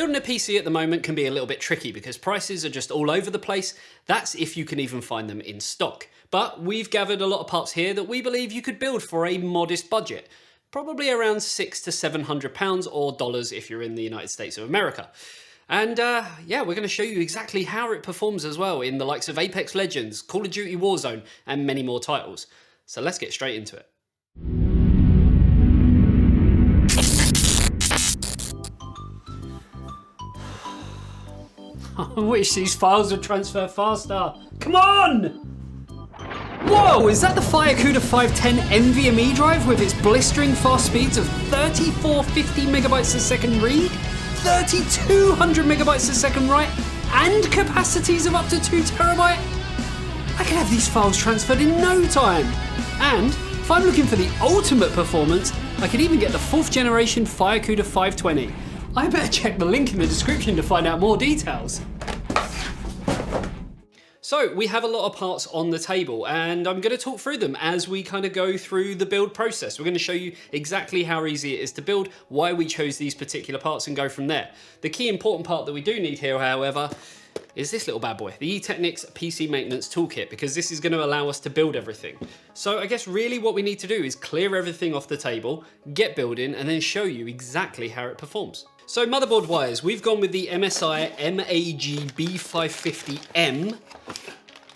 Building a PC at the moment can be a little bit tricky because prices are just all over the place. That's if you can even find them in stock. But we've gathered a lot of parts here that we believe you could build for a modest budget. Probably around £600 to £700 or dollars if you're in the United States of America. And yeah, we're going to show you exactly how it performs as well in the likes of Apex Legends, Call of Duty Warzone, and many more titles. So let's get straight into it. I wish these files would transfer faster. Come on! Whoa, is that the FireCuda 510 NVMe drive with its blistering fast speeds of 3450 megabytes a second read, 3200 megabytes a second write, and capacities of up to 2 terabyte? I can have these files transferred in no time. And if I'm looking for the ultimate performance, I could even get the 4th generation FireCuda 520. I better check the link in the description to find out more details. So we have a lot of parts on the table and I'm going to talk through them as we kind of go through the build process. We're going to show you exactly how easy it is to build, why we chose these particular parts, and go from there. The key important part that we do need here, however, is this little bad boy, the eTeknix PC Maintenance Toolkit, because this is going to allow us to build everything. So I guess really what we need to do is clear everything off the table, get building, and then show you exactly how it performs. So motherboard wise, we've gone with the MSI MAG B550M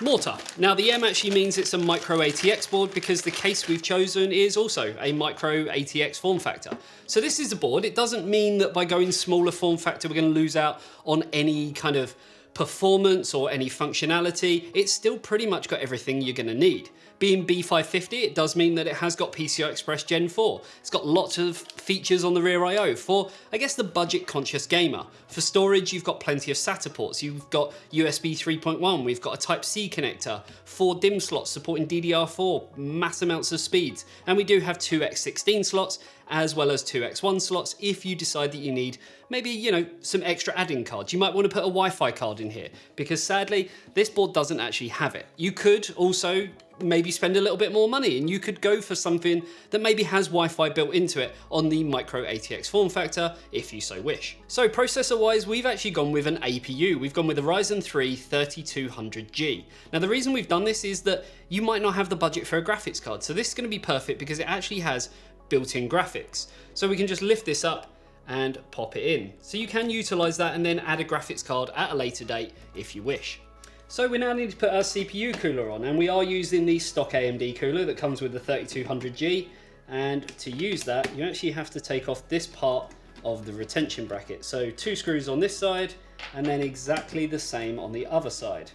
mortar. Now the M actually means it's a micro ATX board because the case we've chosen is also a micro ATX form factor. So this is a board. It doesn't mean that by going smaller form factor we're going to lose out on any kind of performance or any functionality. It's still pretty much got everything you're going to need. Being B550, it does mean that it has got PCI Express Gen 4. It's got lots of features on the rear I/O for, I guess, the budget-conscious gamer. For storage, you've got plenty of SATA ports. You've got USB 3.1. We've got a Type-C connector, 4 DIMM slots supporting DDR4, mass amounts of speeds. And we do have 2x16 slots, as well as 2x1 slots if you decide that you need maybe, you know, some extra add-in cards. You might want to put a Wi-Fi card in here because sadly, this board doesn't actually have it. You could also maybe spend a little bit more money and you could go for something that maybe has Wi-Fi built into it on the micro ATX form factor if you so wish. So processor wise, we've actually gone with an APU. We've gone with a Ryzen 3 3200G. Now the reason we've done this is that you might not have the budget for a graphics card. So this is going to be perfect because it actually has built-in graphics. So we can just lift this up and pop it in. So you can utilize that and then add a graphics card at a later date if you wish. So we now need to put our CPU cooler on, and we are using the stock AMD cooler that comes with the 3200G. And to use that, you actually have to take off this part of the retention bracket. So 2 screws on this side and then exactly the same on the other side.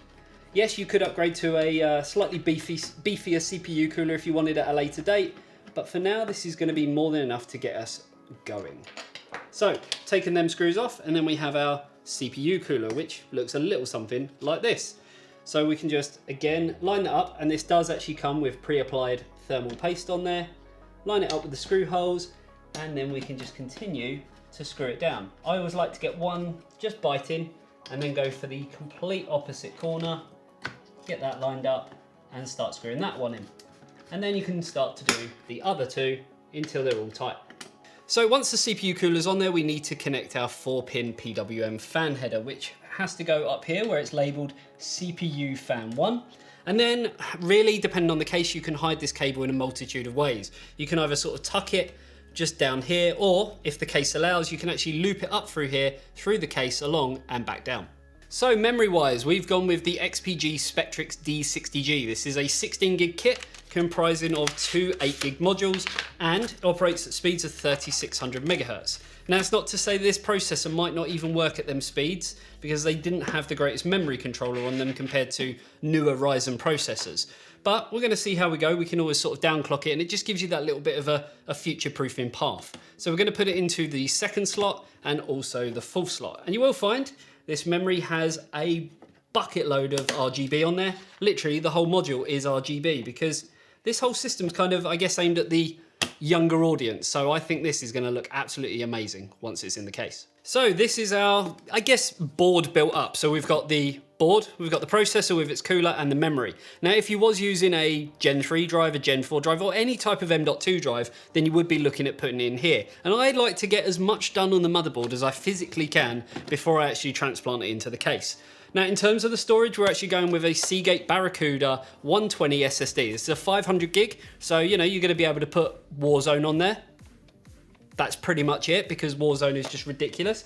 Yes, you could upgrade to a slightly beefier CPU cooler if you wanted at a later date, but for now this is going to be more than enough to get us going. So taking them screws off, and then we have our CPU cooler, which looks a little something like this. So we can just again line that up, and this does actually come with pre-applied thermal paste on there. Line it up with the screw holes, and then we can just continue to screw it down. I always like to get one just biting and then go for the complete opposite corner, get that lined up and start screwing that one in. And then you can start to do the other two until they're all tight. So once the CPU cooler's on there, we need to connect our 4-pin PWM fan header, which has to go up here where it's labeled CPU fan 1. And then really, depending on the case, you can hide this cable in a multitude of ways. You can either sort of tuck it just down here, or if the case allows, you can actually loop it up through here, through the case, along and back down. So memory wise, we've gone with the XPG Spectrix D60G. This is a 16 gig kit comprising of 2 8 gig modules and operates at speeds of 3600 megahertz. Now it's not to say this processor might not even work at them speeds because they didn't have the greatest memory controller on them compared to newer Ryzen processors. But we're going to see how we go. We can always sort of downclock it, and it just gives you that little bit of a future-proofing path. So we're going to put it into the 2nd slot and also the 4th slot. And you will find this memory has a bucket load of RGB on there. Literally the whole module is RGB because this whole system's kind of, I guess, aimed at the younger audience. So I think this is going to look absolutely amazing once it's in the case. So this is our, I guess, board built up. So we've got the board, we've got the processor with its cooler and the memory. Now, if you was using a Gen 3 drive, a Gen 4 drive, or any type of M.2 drive, then you would be looking at putting it in here. And I like to get as much done on the motherboard as I physically can before I actually transplant it into the case. Now, in terms of the storage, we're actually going with a Seagate Barracuda 120 SSD. This is a 500 gig, so you're going to be able to put Warzone on there. That's pretty much it, because Warzone is just ridiculous.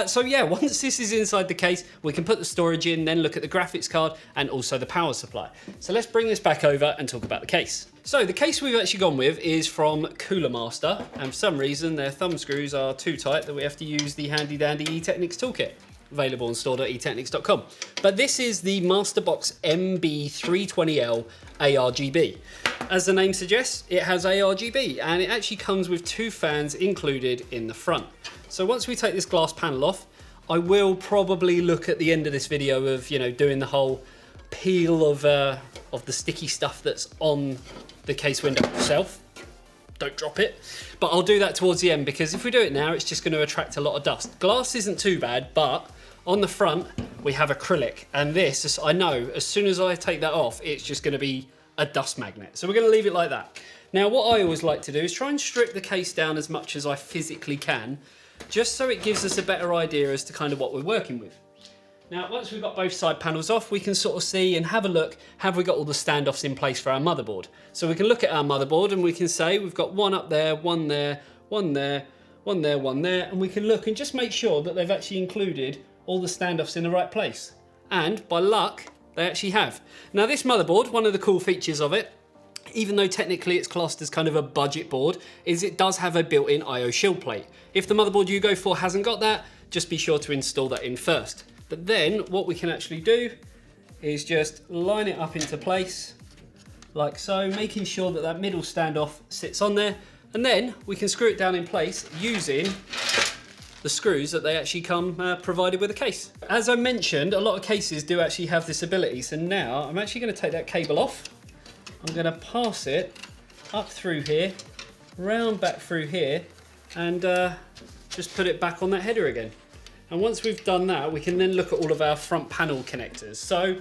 So yeah, once this is inside the case, we can put the storage in, then look at the graphics card and also the power supply. So let's bring this back over and talk about the case. So the case we've actually gone with is from Cooler Master, and for some reason their thumb screws are too tight that we have to use the handy dandy eTeknix toolkit. Available on store.eteknix.com. But this is the Masterbox MB320L ARGB. As the name suggests, it has ARGB, and it actually comes with 2 fans included in the front. So once we take this glass panel off, I will probably look at the end of this video of, doing the whole peel of the sticky stuff that's on the case window itself. Don't drop it. But I'll do that towards the end, because if we do it now, it's just going to attract a lot of dust. Glass isn't too bad, but on the front, we have acrylic. And this, I know, as soon as I take that off, it's just going to be a dust magnet. So we're going to leave it like that. Now, what I always like to do is try and strip the case down as much as I physically can, just so it gives us a better idea as to kind of what we're working with. Now, once we've got both side panels off, we can sort of see and have a look, have we got all the standoffs in place for our motherboard? So we can look at our motherboard and we can say we've got one up there, one there, one there, one there, one there, and we can look and just make sure that they've actually included all the standoffs in the right place. And by luck, they actually have. Now, this motherboard, one of the cool features of it, even though technically it's classed as kind of a budget board, is it does have a built-in I/O shield plate. If the motherboard you go for hasn't got that, just be sure to install that in first. But then what we can actually do is just line it up into place like so, making sure that that middle standoff sits on there, and then we can screw it down in place using the screws that they actually come provided with a case. As I mentioned, a lot of cases do actually have this ability, so now I'm actually going to take that cable off. I'm going to pass it up through here, round back through here, and just put it back on that header again. And once we've done that, we can then look at all of our front panel connectors. So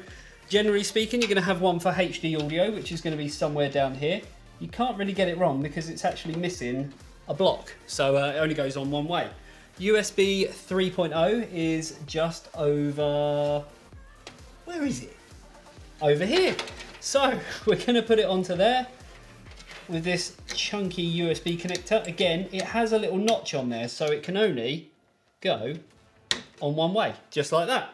generally speaking, you're going to have one for HD audio, which is going to be somewhere down here. You can't really get it wrong because it's actually missing a block, so it only goes on one way. USB 3.0 is just over, where is it? Over here. So we're going to put it onto there with this chunky USB connector. Again, it has a little notch on there, so it can only go on one way, just like that.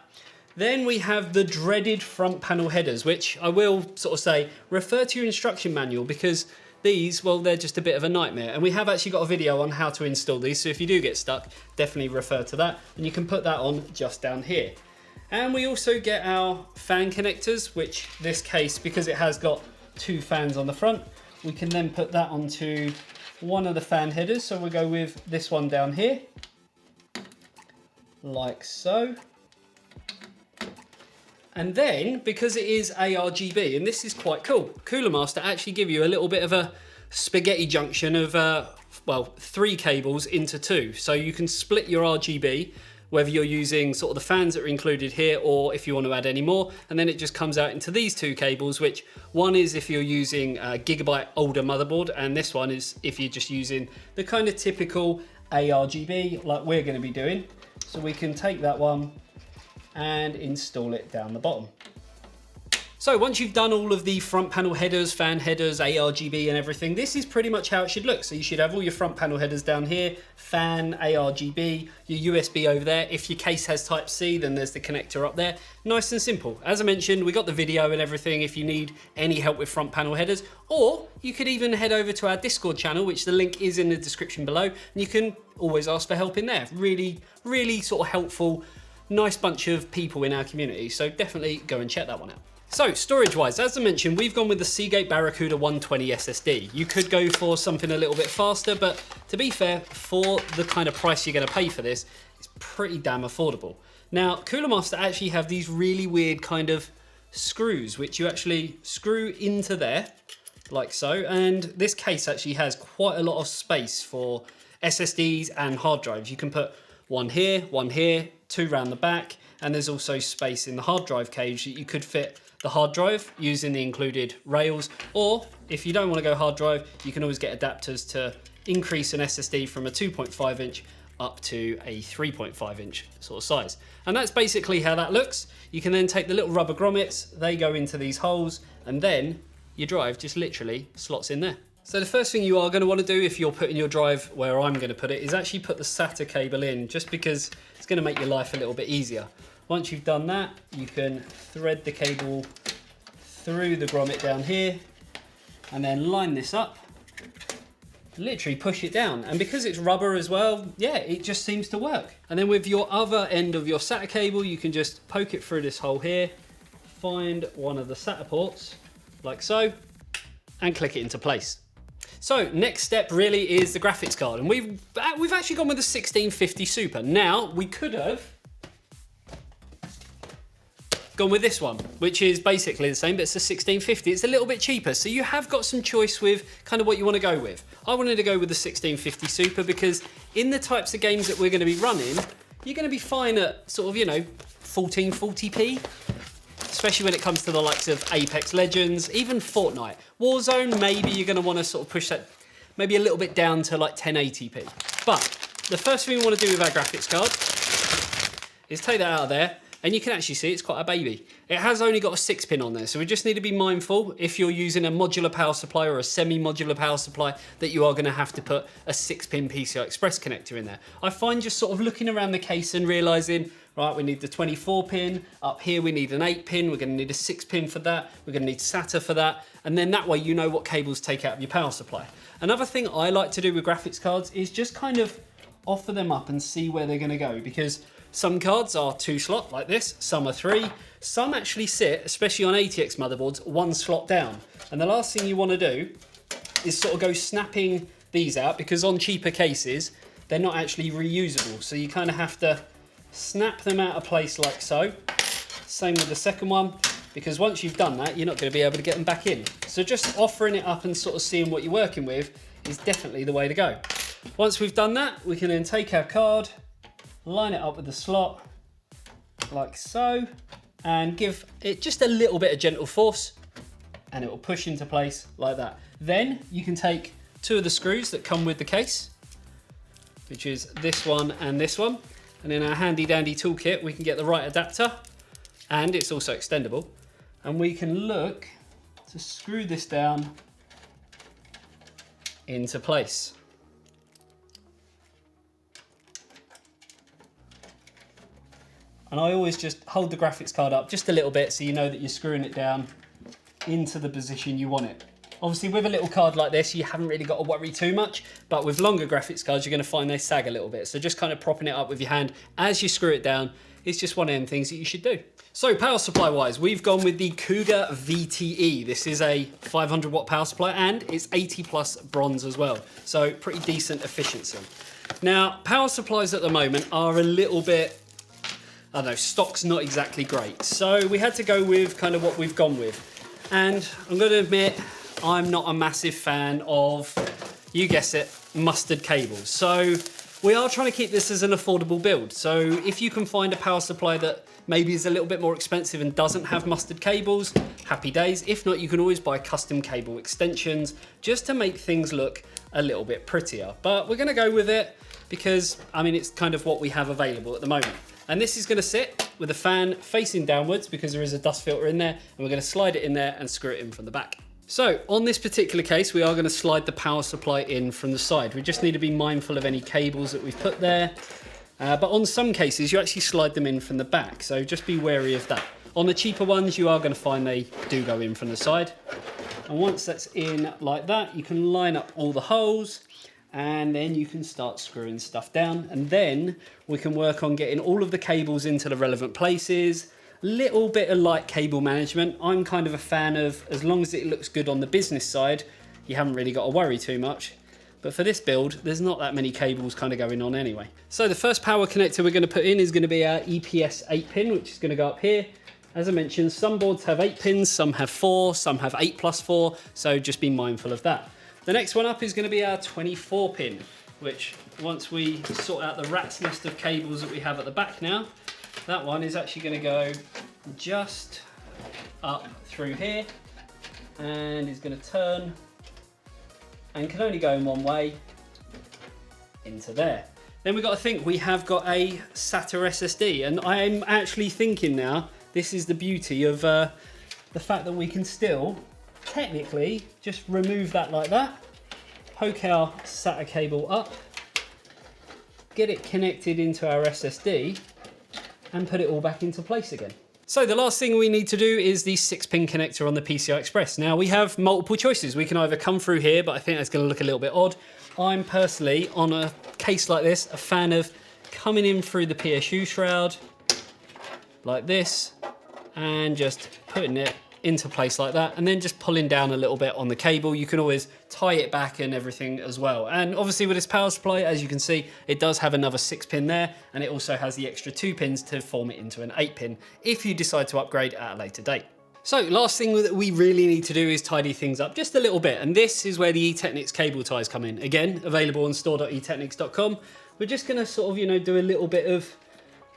Then we have the dreaded front panel headers, which I will sort of say, refer to your instruction manual, because these, well, they're just a bit of a nightmare. And we have actually got a video on how to install these, so if you do get stuck, definitely refer to that. And you can put that on just down here. And we also get our fan connectors, which this case, because it has got 2 fans on the front, we can then put that onto one of the fan headers. So we'll go with this one down here, like so. And then, because it is ARGB, and this is quite cool, Cooler Master actually give you a little bit of a spaghetti junction of, well, 3 cables into 2. So you can split your RGB, whether you're using sort of the fans that are included here, or if you want to add any more, and then it just comes out into these 2 cables, which one is if you're using a gigabyte older motherboard, and this one is if you're just using the kind of typical ARGB like we're going to be doing. So we can take that one and install it down the bottom. So once you've done all of the front panel headers, fan headers, ARGB and everything, this is pretty much how it should look. So you should have all your front panel headers down here, fan, ARGB, your USB over there. If your case has Type C, then there's the connector up there. Nice and simple. As I mentioned, we got the video and everything if you need any help with front panel headers, or you could even head over to our Discord channel, which the link is in the description below, and you can always ask for help in there. Really, really sort of helpful, nice bunch of people in our community. So definitely go and check that one out. So storage wise, as I mentioned, we've gone with the Seagate Barracuda 120 SSD. You could go for something a little bit faster, but to be fair, for the kind of price you're going to pay for this, it's pretty damn affordable. Now, Cooler Master actually have these really weird kind of screws, which you actually screw into there, like so. And this case actually has quite a lot of space for SSDs and hard drives. You can put one here, two round the back, and there's also space in the hard drive cage that you could fit the hard drive using the included rails, or if you don't want to go hard drive, you can always get adapters to increase an SSD from a 2.5 inch up to a 3.5 inch sort of size. And that's basically how that looks. You can then take the little rubber grommets, they go into these holes, and then your drive just literally slots in there. So the first thing you are going to want to do if you're putting your drive where I'm going to put it is actually put the SATA cable in, just because it's going to make your life a little bit easier. Once you've done that, you can thread the cable through the grommet down here and then line this up, literally push it down. And because it's rubber as well, yeah, it just seems to work. And then with your other end of your SATA cable, you can just poke it through this hole here, find one of the SATA ports, like so, and click it into place. So next step really is the graphics card, and we've actually gone with the 1650 Super. Now, we could have gone with this one, which is basically the same, but it's a 1650. It's a little bit cheaper, so you have got some choice with kind of what you want to go with. I wanted to go with the 1650 Super because in the types of games that we're going to be running, you're going to be fine at sort of, you know, 1440p, especially when it comes to the likes of Apex Legends, even Fortnite. Warzone, maybe you're going to want to sort of push that maybe a little bit down to like 1080p. But the first thing we want to do with our graphics card is take that out of there. And you can actually see it's quite a baby. It has only got a 6-pin on there, so we just need to be mindful if you're using a modular power supply or a semi-modular power supply that you are going to have to put a 6-pin PCI Express connector in there. I find just sort of looking around the case and realising, right, we need the 24-pin, up here we need an 8-pin, we're going to need a 6-pin for that, we're going to need SATA for that, and then that way you know what cables to take out of your power supply. Another thing I like to do with graphics cards is just kind of offer them up and see where they're going to go, because some cards are 2-slot like this, some are 3, some actually sit, especially on ATX motherboards, 1 slot down. And the last thing you want to do is sort of go snapping these out, because on cheaper cases, they're not actually reusable. So you kind of have to snap them out of place like so. Same with the second one, because once you've done that, you're not going to be able to get them back in. So just offering it up and sort of seeing what you're working with is definitely the way to go. Once we've done that, we can then take our card, line it up with the slot like so, and give it just a little bit of gentle force and it will push into place like that. Then you can take 2 of the screws that come with the case, which is this one and this one, and in our handy dandy toolkit we can get the right adapter, and it's also extendable, and we can look to screw this down into place. And I always just hold the graphics card up just a little bit so you know that you're screwing it down into the position you want it. Obviously with a little card like this, you haven't really got to worry too much, but with longer graphics cards, you're going to find they sag a little bit. So just kind of propping it up with your hand as you screw it down is just one of them things that you should do. So power supply wise, we've gone with the Cougar VTE. This is a 500 watt power supply and it's 80 plus bronze as well. So pretty decent efficiency. Now, power supplies at the moment are a little bit, I don't know, stock's not exactly great. So we had to go with kind of what we've gone with. And I'm going to admit, I'm not a massive fan of, you guess it, mustard cables. So we are trying to keep this as an affordable build. So if you can find a power supply that maybe is a little bit more expensive and doesn't have mustard cables, happy days. If not, you can always buy custom cable extensions just to make things look a little bit prettier. But we're going to go with it because, I mean, it's kind of what we have available at the moment. And this is going to sit with a fan facing downwards because there is a dust filter in there, and we're going to slide it in there and screw it in from the back. So on this particular case, we are going to slide the power supply in from the side. We just need to be mindful of any cables that we've put there. But on some cases, you actually slide them in from the back. So just be wary of that. On the cheaper ones, you are going to find they do go in from the side. And once that's in like that, you can line up all the holes, and then you can start screwing stuff down, and then we can work on getting all of the cables into the relevant places. Little bit of light cable management. I'm kind of a fan of, as long as it looks good on the business side, you haven't really got to worry too much. But for this build, there's not that many cables kind of going on anyway. So the first power connector we're going to put in is going to be our EPS 8-pin, which is going to go up here. As I mentioned, some boards have 8 pins, some have 4, some have 8 plus 4, so just be mindful of that. The next one up is going to be our 24 pin, which once we sort out the rat's nest of cables that we have at the back now, that one is actually going to go just up through here and is going to turn and can only go in one way into there. Then we've got to think we have got a SATA SSD, and I'm actually thinking now, this is the beauty of the fact that we can still technically just remove that like that, poke our SATA cable up, get it connected into our SSD and put it all back into place again. So the last thing we need to do is the 6-pin connector on the PCI Express. Now we have multiple choices. We can either come through here, but I think that's going to look a little bit odd. I'm personally, on a case like this, a fan of coming in through the PSU shroud like this and just putting it into place like that, and then just pulling down a little bit on the cable. You can always tie it back and everything as well. And obviously with this power supply, as you can see, it does have another 6-pin there, and it also has the extra 2 pins to form it into an 8-pin if you decide to upgrade at a later date. So last thing that we really need to do is tidy things up just a little bit, and this is where the eTeknix cable ties come in. Again, available on store.eteknix.com. We're just gonna sort of, you know, do a little bit of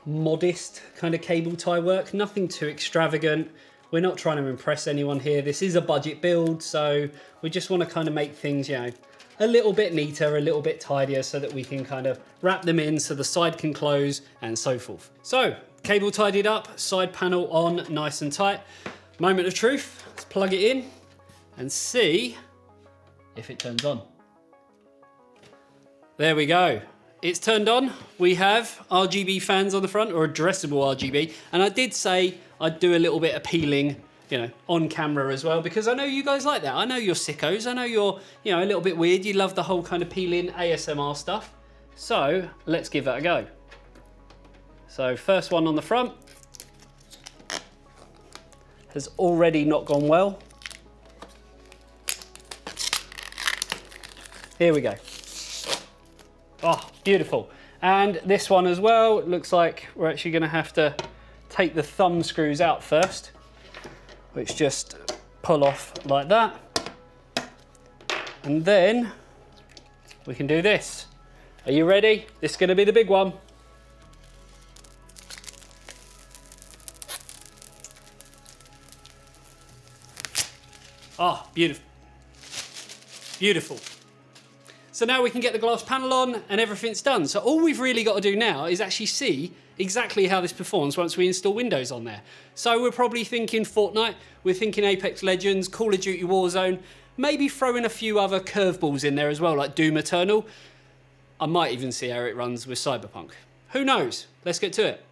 modest kind of cable tie work, nothing too extravagant. We're not trying to impress anyone here. This is a budget build, so we just want to kind of make things, you know, a little bit neater, a little bit tidier, so that we can kind of wrap them in so the side can close and so forth. So, cable tidied up, side panel on nice and tight. Moment of truth, let's plug it in and see if it turns on. There we go. It's turned on. We have RGB fans on the front, or addressable RGB. And I did say I'd do a little bit of peeling, you know, on camera as well, because I know you guys like that. I know you're sickos. I know you're, you know, a little bit weird. You love the whole kind of peeling ASMR stuff. So let's give that a go. So first one on the front has already not gone well. Here we go. Oh, beautiful. And this one as well, it looks like we're actually gonna have to take the thumb screws out first, which just pull off like that. And then we can do this. Are you ready? This is gonna be the big one. Ah, beautiful. Beautiful. So now we can get the glass panel on and everything's done. So all we've really got to do now is actually see exactly how this performs once we install Windows on there. So we're probably thinking Fortnite, we're thinking Apex Legends, Call of Duty Warzone, maybe throw in a few other curveballs in there as well, like Doom Eternal. I might even see how it runs with Cyberpunk. Who knows? Let's get to it.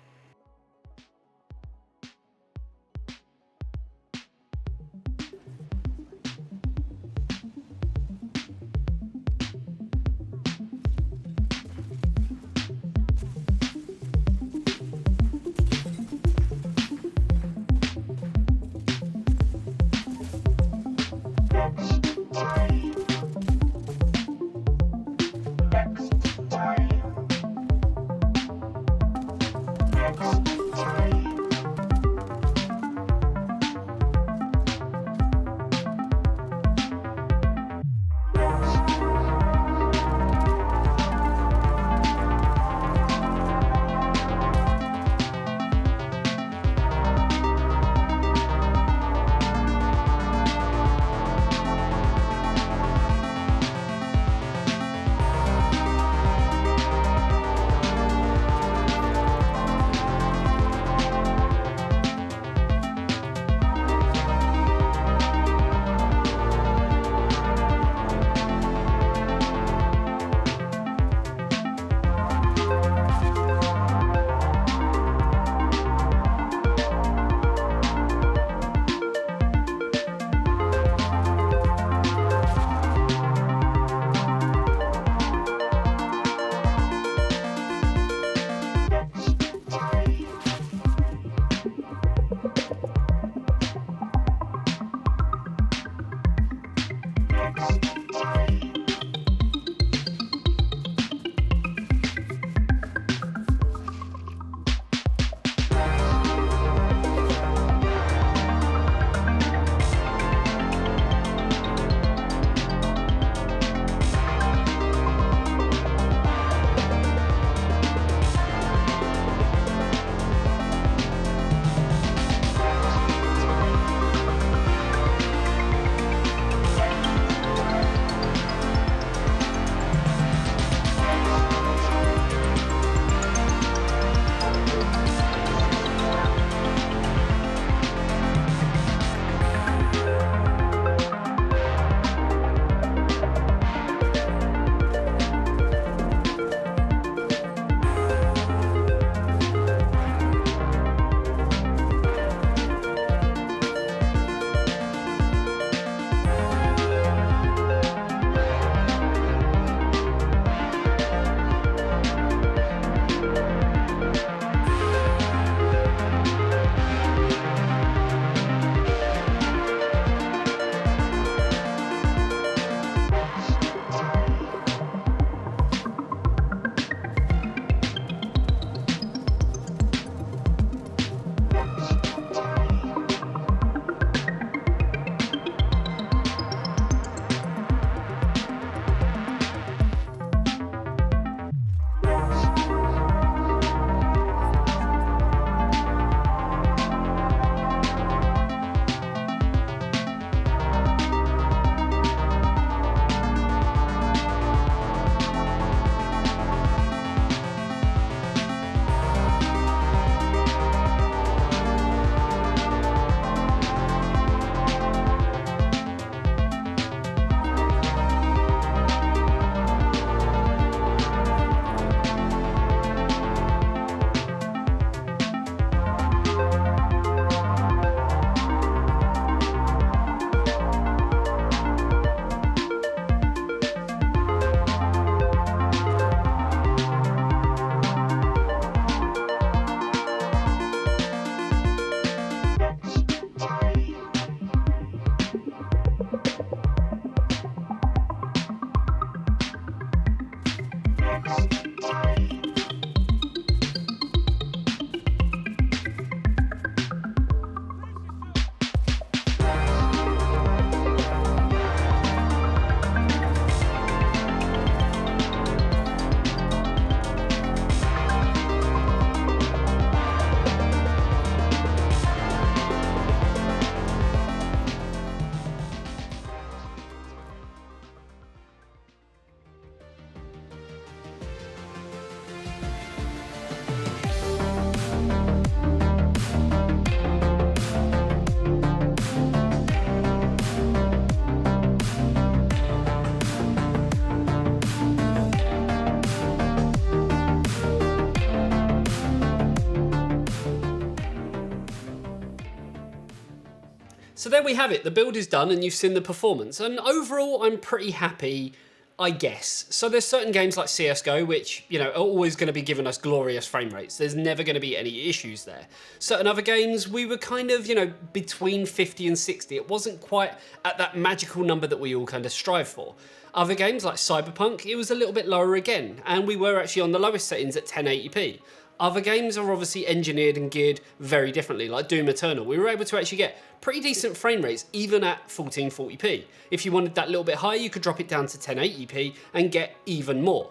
So there we have it, the build is done and you've seen the performance, and overall I'm pretty happy, I guess. So there's certain games like CSGO which, you know, are always going to be giving us glorious frame rates. There's never going to be any issues there. Certain other games we were kind of, you know, between 50 and 60. It wasn't quite at that magical number that we all kind of strive for. Other games like Cyberpunk, it was a little bit lower again, and we were actually on the lowest settings at 1080p. Other games are obviously engineered and geared very differently, like Doom Eternal. We were able to actually get pretty decent frame rates, even at 1440p. If you wanted that little bit higher, you could drop it down to 1080p and get even more.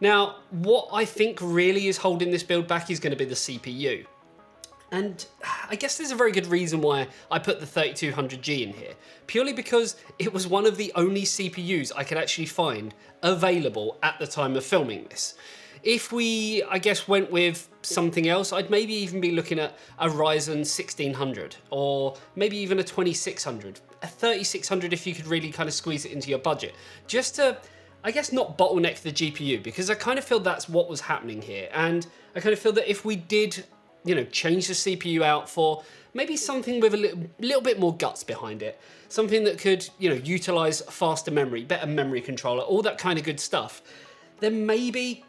Now, what I think really is holding this build back is going to be the CPU. And I guess there's a very good reason why I put the 3200G in here, purely because it was one of the only CPUs I could actually find available at the time of filming this. If we, I guess, went with something else, I'd maybe even be looking at a Ryzen 1600 or maybe even a 2600, a 3600 if you could really kind of squeeze it into your budget, just to, I guess, not bottleneck the GPU, because I kind of feel that's what was happening here. And I kind of feel that if we did, you know, change the CPU out for maybe something with a little bit more guts behind it, something that could, you know, utilize faster memory, better memory controller, all that kind of good stuff, then maybe,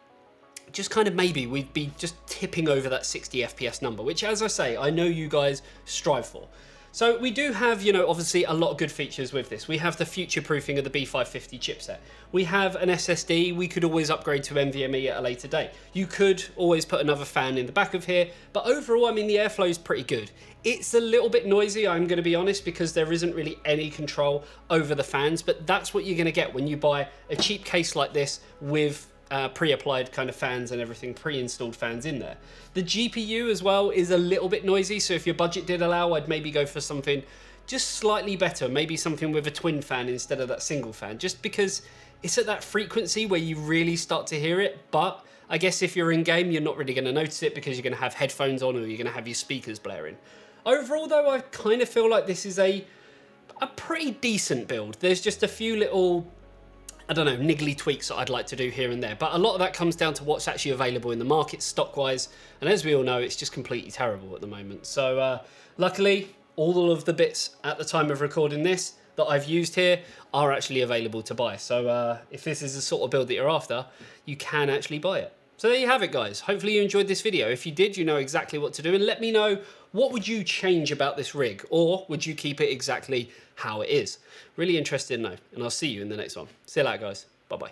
just kind of maybe, we'd be just tipping over that 60 FPS number, which, as I say, I know you guys strive for. So we do have, you know, obviously a lot of good features with this. We have the future proofing of the B550 chipset. We have an SSD. We could always upgrade to NVMe at a later date. You could always put another fan in the back of here, but overall, I mean, the airflow is pretty good. It's a little bit noisy, I'm going to be honest, because there isn't really any control over the fans, but that's what you're going to get when you buy a cheap case like this with pre-applied kind of fans and everything, pre-installed fans in there. The GPU as well is a little bit noisy, so if your budget did allow, I'd maybe go for something just slightly better, maybe something with a twin fan instead of that single fan, just because it's at that frequency where you really start to hear it. But I guess if you're in game, you're not really going to notice it because you're going to have headphones on or you're going to have your speakers blaring. Overall though, I kind of feel like this is a pretty decent build. There's just a few little, I don't know, niggly tweaks that I'd like to do here and there, but a lot of that comes down to what's actually available in the market stock-wise, and as we all know, it's just completely terrible at the moment. So luckily, all of the bits at the time of recording this that I've used here are actually available to buy. So if this is the sort of build that you're after, you can actually buy it. So there you have it, guys. Hopefully you enjoyed this video. If you did, you know exactly what to do, and let me know, what would you change about this rig, or would you keep it exactly how it is? Really interested to know, and I'll see you in the next one. See you later, guys. Bye-bye.